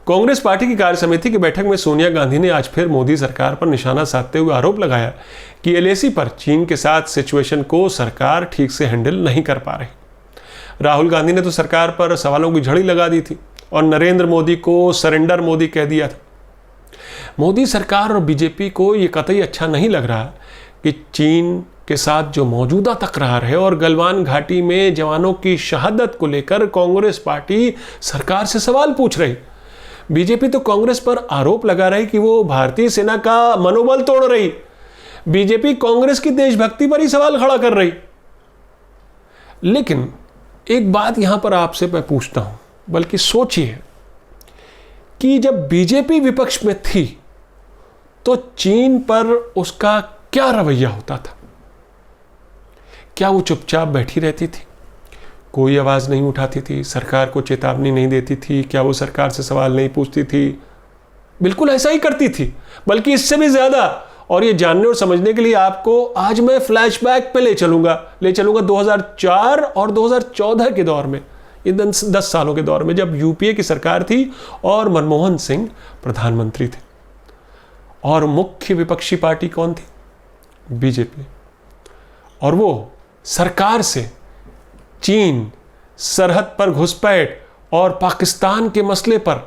Congress party की कार्य समिति की बैठक में सोनिया गांधी ने आज फिर मोदी सरकार पर निशाना साधते हुए आरोप लगाया कि एलएसी पर चीन के साथ सिचुएशन को सरकार ठीक से हैंडल नहीं कर पा रही। राहुल गांधी ने तो सरकार पर सवालों की झड़ी लगा दी थी और नरेंद्र मोदी को सरेंडर मोदी कह दिया था। मोदी सरकार और बीजेपी को यह कतई अच्छा नहीं लग रहा कि चीन के साथ जो मौजूदा तकरार है और गलवान घाटी में जवानों की शहादत को लेकर कांग्रेस पार्टी सरकार से सवाल पूछ रही। बीजेपी तो कांग्रेस पर आरोप लगा रही कि वो भारतीय सेना का मनोबल तोड़ रही। बीजेपी कांग्रेस की देशभक्ति पर ही सवाल खड़ा कर रही। लेकिन एक बात यहां पर आपसे मैं पूछता हूं, बल्कि सोचिए कि जब बीजेपी विपक्ष में थी तो चीन पर उसका क्या रवैया होता था? क्या वो चुपचाप बैठी रहती थी, कोई आवाज नहीं उठाती थी, सरकार को चेतावनी नहीं देती थी? क्या वो सरकार से सवाल नहीं पूछती थी? बिल्कुल ऐसा ही करती थी, बल्कि इससे भी ज्यादा। और ये जानने और समझने के लिए आपको आज मैं फ्लैशबैक पे ले चलूंगा 2004 और 2014 के दौर में, ये 10 सालों के दौर में, जब यूपीए की सरकार थी और मनमोहन सिंह प्रधानमंत्री थे। और मुख्य विपक्षी पार्टी कौन थी? बीजेपी। और वो सरकार से चीन, सरहद पर घुसपैठ और पाकिस्तान के मसले पर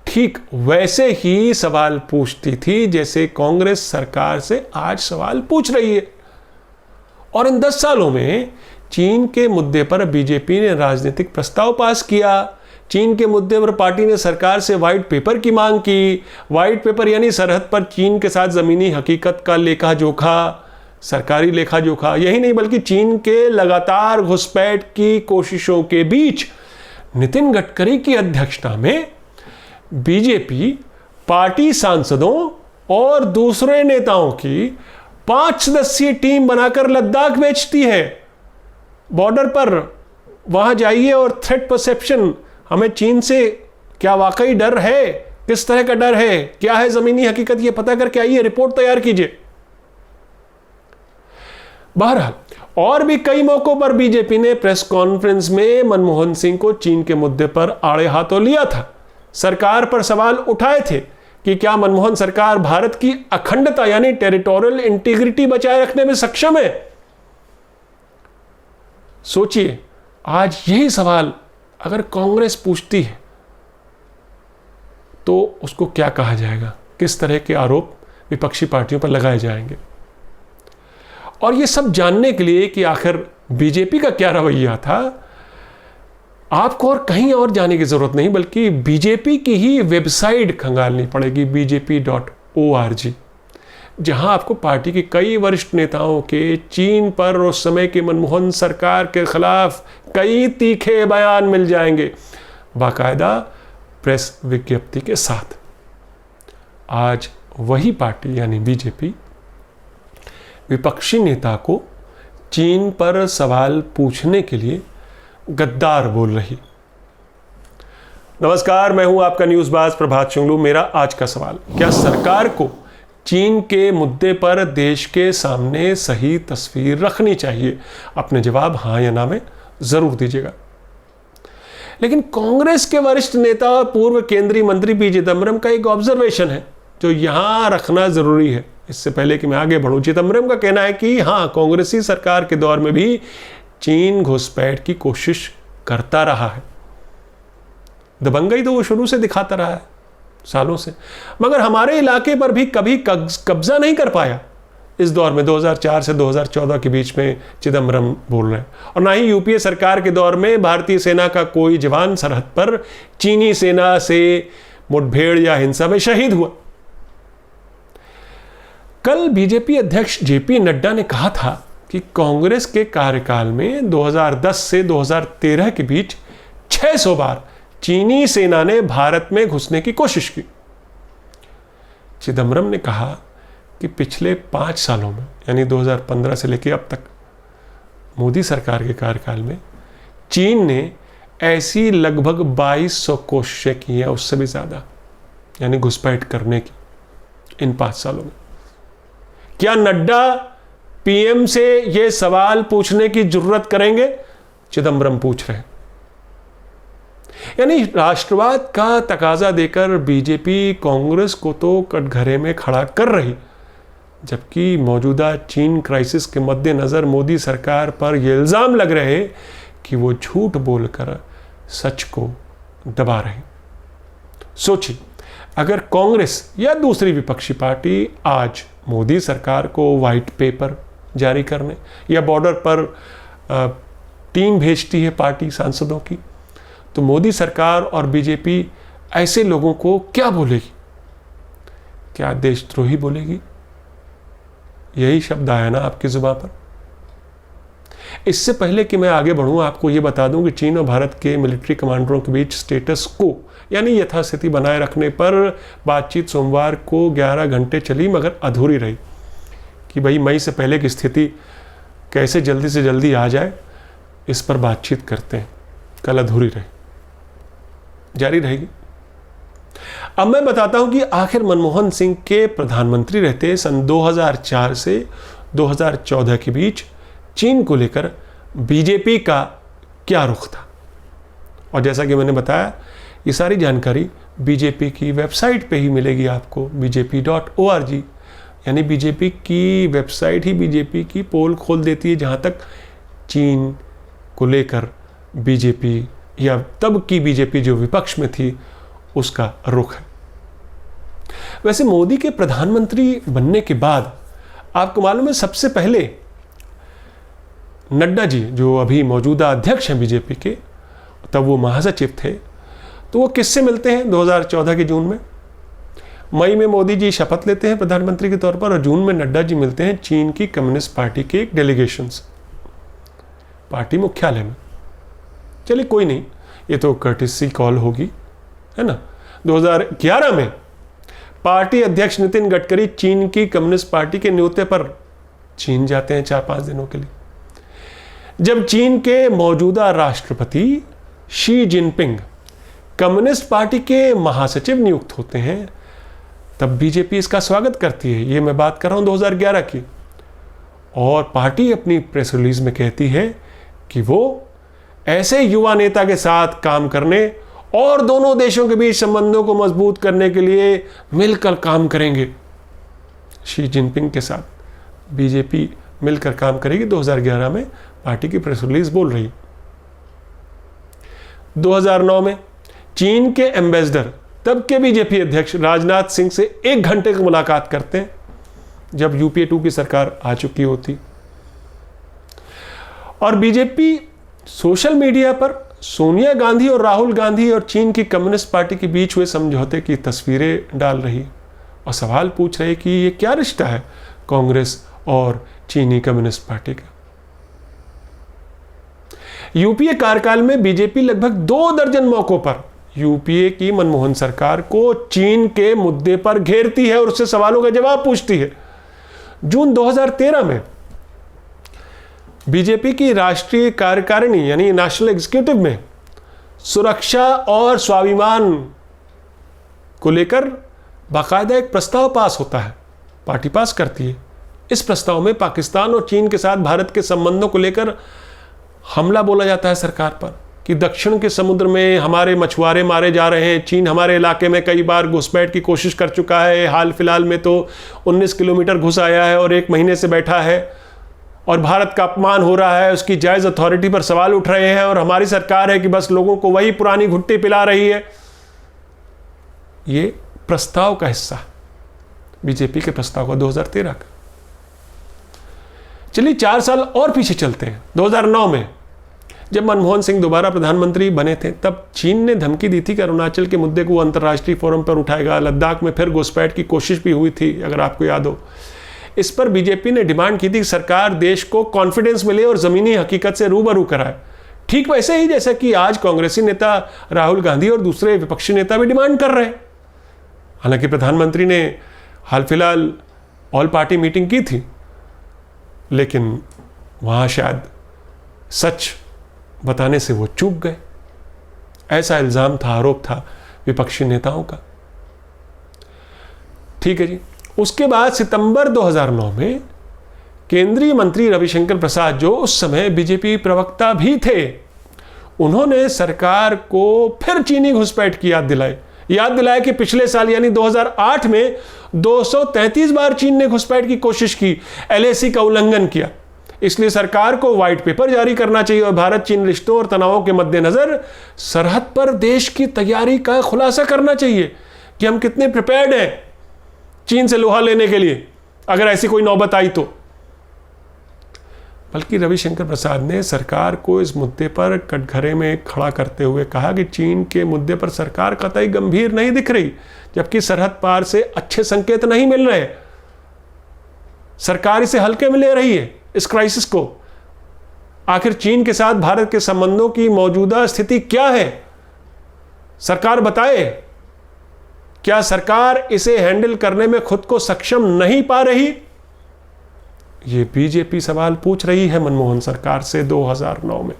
ठीक वैसे ही सवाल पूछती थी जैसे कांग्रेस सरकार से आज सवाल पूछ रही है। और इन 10 सालों में चीन के मुद्दे पर बीजेपी ने राजनीतिक प्रस्ताव पास किया। चीन के मुद्दे पर पार्टी ने सरकार से व्हाइट पेपर की मांग की। व्हाइट पेपर यानी सरहद पर चीन के साथ जमीनी हकीकत का लेखा जोखा, सरकारी लेखा जोखा। यही नहीं बल्कि चीन के लगातार घुसपैठ की कोशिशों के बीच नितिन गडकरी की अध्यक्षता में बीजेपी पार्टी सांसदों और दूसरे नेताओं की 5 सदस्यीय टीम बनाकर लद्दाख भेजती है। बॉर्डर पर वहां जाइए और थ्रेट परसेप्शन, हमें चीन से क्या वाकई डर है, किस तरह का डर है, क्या है जमीनी हकीकत, ये पता करके आइए, रिपोर्ट तैयार कीजिए। बहरहाल और भी कई मौकों पर बीजेपी ने प्रेस कॉन्फ्रेंस में मनमोहन सिंह को चीन के मुद्दे पर आड़े हाथों लिया था। सरकार पर सवाल उठाए थे कि क्या मनमोहन सरकार भारत की अखंडता यानी टेरिटोरियल इंटीग्रिटी बचाए रखने में सक्षम है? सोचिए, आज यही सवाल अगर कांग्रेस पूछती है तो उसको क्या कहा जाएगा, किस तरह के आरोप विपक्षी पार्टियों पर लगाए जाएंगे। और ये सब जानने के लिए कि आखिर बीजेपी का क्या रवैया था, आपको और कहीं और जाने की जरूरत नहीं, बल्कि बीजेपी की ही वेबसाइट खंगालनी पड़ेगी, bjp.org, जहां आपको पार्टी के कई वरिष्ठ नेताओं के चीन पर उस समय की मनमोहन सरकार के खिलाफ कई तीखे बयान मिल जाएंगे, बाकायदा प्रेस विज्ञप्ति के साथ। आज वही पार्टी यानी बीजेपी विपक्षी नेता को चीन पर सवाल पूछने के लिए गद्दार बोल रही। नमस्कार, मैं हूं आपका न्यूज़बाज प्रभात शुंगलू। मेरा आज का सवाल, क्या सरकार को चीन के मुद्दे पर देश के सामने सही तस्वीर रखनी चाहिए? अपने जवाब हां या ना में जरूर दीजिएगा। लेकिन कांग्रेस के वरिष्ठ नेता और पूर्व केंद्रीय मंत्री पी चिदम्बरम का एक ऑब्जर्वेशन है जो यहां रखना जरूरी है। इससे पहले कि मैं आगे बढ़ूं, चिदम्बरम का कहना है कि हां, कांग्रेसी सरकार के दौर में भी चीन घुसपैठ की कोशिश करता रहा है। दबंगई तो वो शुरू से दिखाता रहा है, सालों से, मगर हमारे इलाके पर भी कभी कब्जा नहीं कर पाया। इस दौर में 2004 से 2014 के बीच में चिदम्बरम बोल रहे हैं। और ना ही यूपीए सरकार के दौर में भारतीय सेना का कोई जवान सरहद पर चीनी सेना से मुठभेड़ या हिंसा में शहीद हुआ। कल बीजेपी अध्यक्ष जेपी नड्डा ने कहा था कि कांग्रेस के कार्यकाल में 2010 से 2013 के बीच 600 बार चीनी सेना ने भारत में घुसने की कोशिश की। चिदम्बरम ने कहा कि पिछले 5 सालों में यानी 2015 से लेकर अब तक मोदी सरकार के कार्यकाल में चीन ने ऐसी लगभग 2200 कोशिशें की हैं, उससे भी ज्यादा, यानी घुसपैठ करने की इन 5 सालों में। क्या नड्डा पीएम से यह सवाल पूछने की जरूरत करेंगे? चिदम्बरम पूछ रहे हैं। यानी राष्ट्रवाद का तकाजा देकर बीजेपी कांग्रेस को तो कटघरे में खड़ा कर रही, जबकि मौजूदा चीन क्राइसिस के मद्देनजर मोदी सरकार पर यह इल्जाम लग रहे कि वो झूठ बोलकर सच को दबा रहे। सोचिए, अगर कांग्रेस या दूसरी विपक्षी पार्टी आज मोदी सरकार को व्हाइट पेपर जारी करने या बॉर्डर पर टीम भेजती है पार्टी सांसदों की, तो मोदी सरकार और बीजेपी ऐसे लोगों को क्या बोलेगी? क्या देशद्रोही बोलेगी? यही शब्द आया ना आपकी जुबान पर। इससे पहले कि मैं आगे बढ़ूं, आपको यह बता दूं कि चीन और भारत के मिलिट्री कमांडरों के बीच स्टेटस को यानी यथास्थिति बनाए रखने पर बातचीत सोमवार को 11 घंटे चली, मगर अधूरी रही। कि भाई मई से पहले की स्थिति कैसे जल्दी से जल्दी आ जाए, इस पर बातचीत करते हैं। कल अधूरी रही, जारी रहेगी। अब मैं बताता हूं कि आखिर मनमोहन सिंह के प्रधानमंत्री रहते सन 2004 से 2014 के बीच चीन को लेकर बीजेपी का क्या रुख था। और जैसा कि मैंने बताया, ये सारी जानकारी बीजेपी की वेबसाइट पे ही मिलेगी आपको, bjp.org। यानी बीजेपी की वेबसाइट ही बीजेपी की पोल खोल देती है जहां तक चीन को लेकर बीजेपी या तब की बीजेपी जो विपक्ष में थी उसका रुख है। वैसे मोदी के प्रधानमंत्री बनने के बाद आपको मालूम है, सबसे पहले नड्डा जी जो अभी मौजूदा अध्यक्ष हैं बीजेपी के, तब वो महासचिव थे, तो वो किससे मिलते हैं 2014 के जून में? मई में मोदी जी शपथ लेते हैं प्रधानमंत्री के तौर पर, और जून में नड्डा जी मिलते हैं चीन की कम्युनिस्ट पार्टी के एक डेलीगेशन से पार्टी मुख्यालय में। चलिए कोई नहीं, ये तो कर्टिसी कॉल होगी, है ना। 2011 में पार्टी अध्यक्ष नितिन गडकरी चीन की कम्युनिस्ट पार्टी के न्योते पर चीन जाते हैं 4-5 दिनों के लिए। जब चीन के मौजूदा राष्ट्रपति शी जिनपिंग कम्युनिस्ट पार्टी के महासचिव नियुक्त होते हैं, तब बीजेपी इसका स्वागत करती है। ये मैं बात कर रहा हूं 2011 की। और पार्टी अपनी प्रेस रिलीज में कहती है कि वो ऐसे युवा नेता के साथ काम करने और दोनों देशों के बीच संबंधों को मजबूत करने के लिए मिलकर काम करेंगे। शी जिनपिंग के साथ बीजेपी मिलकर काम करेगी, 2011 में पार्टी की प्रेस रिलीज बोल रही। 2009 में चीन के एम्बेसडर तब के बीजेपी अध्यक्ष राजनाथ सिंह से 1 घंटे की मुलाकात करते हैं, जब यूपीए 2 की सरकार आ चुकी होती। और बीजेपी सोशल मीडिया पर सोनिया गांधी और राहुल गांधी और चीन की कम्युनिस्ट पार्टी के बीच हुए समझौते की तस्वीरें डाल रही और सवाल पूछ रहे कि ये क्या रिश्ता है कांग्रेस और चीनी कम्युनिस्ट पार्टी का। यूपीए कार्यकाल में बीजेपी लगभग 2 दर्जन मौकों पर यूपीए की मनमोहन सरकार को चीन के मुद्दे पर घेरती है और उससे सवालों का जवाब पूछती है। जून 2013 में बीजेपी की राष्ट्रीय कार्यकारिणी यानी नेशनल एग्जीक्यूटिव में सुरक्षा और स्वाभिमान को लेकर बाकायदा एक प्रस्ताव पास होता है, पार्टी पास करती है। इस प्रस्ताव में पाकिस्तान और चीन के साथ भारत के संबंधों को लेकर हमला बोला जाता है सरकार पर कि दक्षिण के समुद्र में हमारे मछुआरे मारे जा रहे हैं, चीन हमारे इलाके में कई बार घुसपैठ की कोशिश कर चुका है, हाल फिलहाल में तो 19 किलोमीटर घुस आया है और 1 महीने से बैठा है और भारत का अपमान हो रहा है, उसकी जायज़ अथॉरिटी पर सवाल उठ रहे हैं और हमारी सरकार है कि बस लोगों को वही पुरानी घुट्टी पिला रही है। ये प्रस्ताव का हिस्सा बीजेपी के प्रस्ताव का 2013 का। चलिए 4 साल और पीछे चलते हैं। 2009 में जब मनमोहन सिंह दोबारा प्रधानमंत्री बने थे, तब चीन ने धमकी दी थी कि अरुणाचल के मुद्दे को अंतर्राष्ट्रीय फोरम पर उठाएगा। लद्दाख में फिर घुसपैठ की कोशिश भी हुई थी, अगर आपको याद हो। इस पर बीजेपी ने डिमांड की थी कि सरकार देश को कॉन्फिडेंस मिले और जमीनी हकीकत से रूबरू कराए। ठीक वैसे ही जैसा कि आज कांग्रेसी नेता राहुल गांधी और दूसरे विपक्षी नेता भी डिमांड कर रहे हैं। हालांकि प्रधानमंत्री ने हाल फिलहाल ऑल पार्टी मीटिंग की थी, लेकिन वहां शायद सच बताने से वो चूक गए, ऐसा इल्जाम था, आरोप था विपक्षी नेताओं का। ठीक है जी। उसके बाद सितंबर 2009 में केंद्रीय मंत्री रविशंकर प्रसाद, जो उस समय बीजेपी प्रवक्ता भी थे, उन्होंने सरकार को फिर चीनी घुसपैठ की याद दिलाए कि पिछले साल यानी 2008 में 233 बार चीन ने घुसपैठ की कोशिश की, LAC का उल्लंघन किया। इसलिए सरकार को व्हाइट पेपर जारी करना चाहिए और भारत चीन रिश्तों और तनावों के मद्देनजर सरहद पर देश की तैयारी का खुलासा करना चाहिए कि हम कितने प्रिपेयर्ड हैं चीन से लोहा लेने के लिए अगर ऐसी कोई नौबत आई तो। बल्कि रविशंकर प्रसाद ने सरकार को इस मुद्दे पर कटघरे में खड़ा करते हुए कहा कि चीन के मुद्दे पर सरकार कतई गंभीर नहीं दिख रही, जबकि सरहद पार से अच्छे संकेत नहीं मिल रहे। सरकार इसे हल्के में ले रही है इस क्राइसिस को। आखिर चीन के साथ भारत के संबंधों की मौजूदा स्थिति क्या है, सरकार बताए। क्या सरकार इसे हैंडल करने में खुद को सक्षम नहीं पा रही? ये बीजेपी सवाल पूछ रही है मनमोहन सरकार से 2009 में।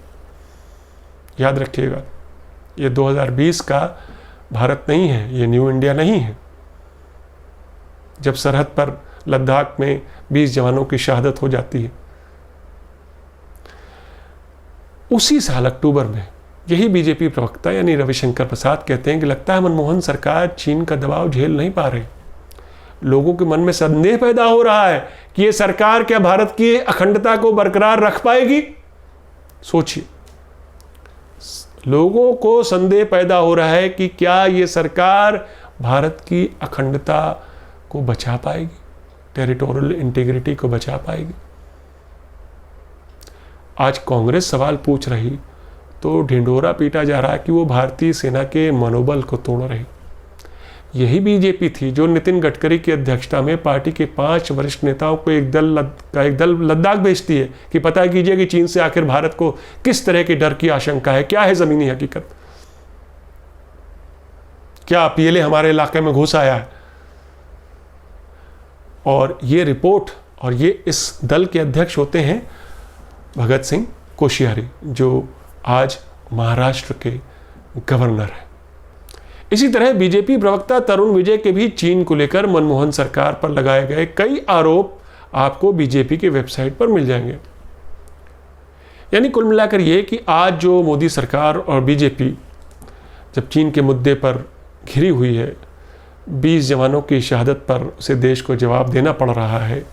याद रखिएगा, ये 2020 का भारत नहीं है, ये न्यू इंडिया नहीं है। जब सरहद पर लद्दाख में 20 जवानों की शहादत हो जाती है, उसी साल अक्टूबर में यही बीजेपी प्रवक्ता यानी रविशंकर प्रसाद कहते हैं कि लगता है मनमोहन सरकार चीन का दबाव झेल नहीं पा रही। लोगों के मन में संदेह पैदा हो रहा है कि ये सरकार क्या भारत की अखंडता को बरकरार रख पाएगी। सोचिए, लोगों को संदेह पैदा हो रहा है कि क्या ये सरकार भारत की अखंडता को बचा पाएगी, टेरिटोरियल इंटीग्रिटी को बचा पाएगी। आज कांग्रेस सवाल पूछ रही तो ढिंढोरा पीटा जा रहा है कि वो भारतीय सेना के मनोबल को तोड़ रही। यही बीजेपी थी जो नितिन गडकरी की अध्यक्षता में पार्टी के 5 वरिष्ठ नेताओं को एक दल लद्दाख भेजती है कि पता कीजिए कि चीन से आखिर भारत को किस तरह के डर की आशंका है, क्या है जमीनी हकीकत, क्या पीएलए हमारे इलाके में घुस आया है। और ये रिपोर्ट और ये इस दल के अध्यक्ष होते हैं भगत सिंह कोश्यारी, जो आज महाराष्ट्र के गवर्नर हैं। इसी तरह बीजेपी प्रवक्ता तरुण विजय के भी चीन को लेकर मनमोहन सरकार पर लगाए गए कई आरोप आपको बीजेपी के वेबसाइट पर मिल जाएंगे। यानी कुल मिलाकर यह कि आज जो मोदी सरकार और बीजेपी जब चीन के मुद्दे पर घिरी हुई है, 20 जवानों की शहादत पर उसे देश को जवाब देना पड़ रहा है,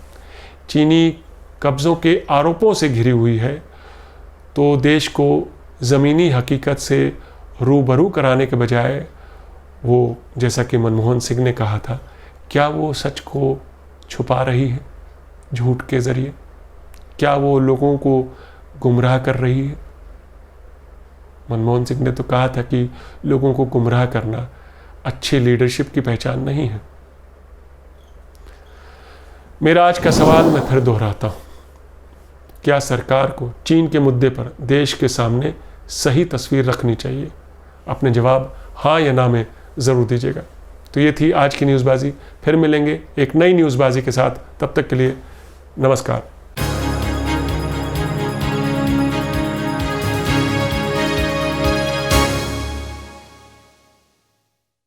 चीनी कब्ज़ों के आरोपों से घिरी हुई है, तो देश को ज़मीनी हकीकत से रूबरू कराने के बजाय वो, जैसा कि मनमोहन सिंह ने कहा था, क्या वो सच को छुपा रही है झूठ के ज़रिए? क्या वो लोगों को गुमराह कर रही है? मनमोहन सिंह ने तो कहा था कि लोगों को गुमराह करना अच्छी लीडरशिप की पहचान नहीं है। मेरा आज का सवाल मैं फिर दोहराता हूँ, क्या सरकार को चीन के मुद्दे पर देश के सामने सही तस्वीर रखनी चाहिए? अपने जवाब हाँ या ना में ज़रूर दीजिएगा। तो ये थी आज की न्यूज़बाजी। फिर मिलेंगे एक नई न्यूज़बाजी के साथ। तब तक के लिए नमस्कार।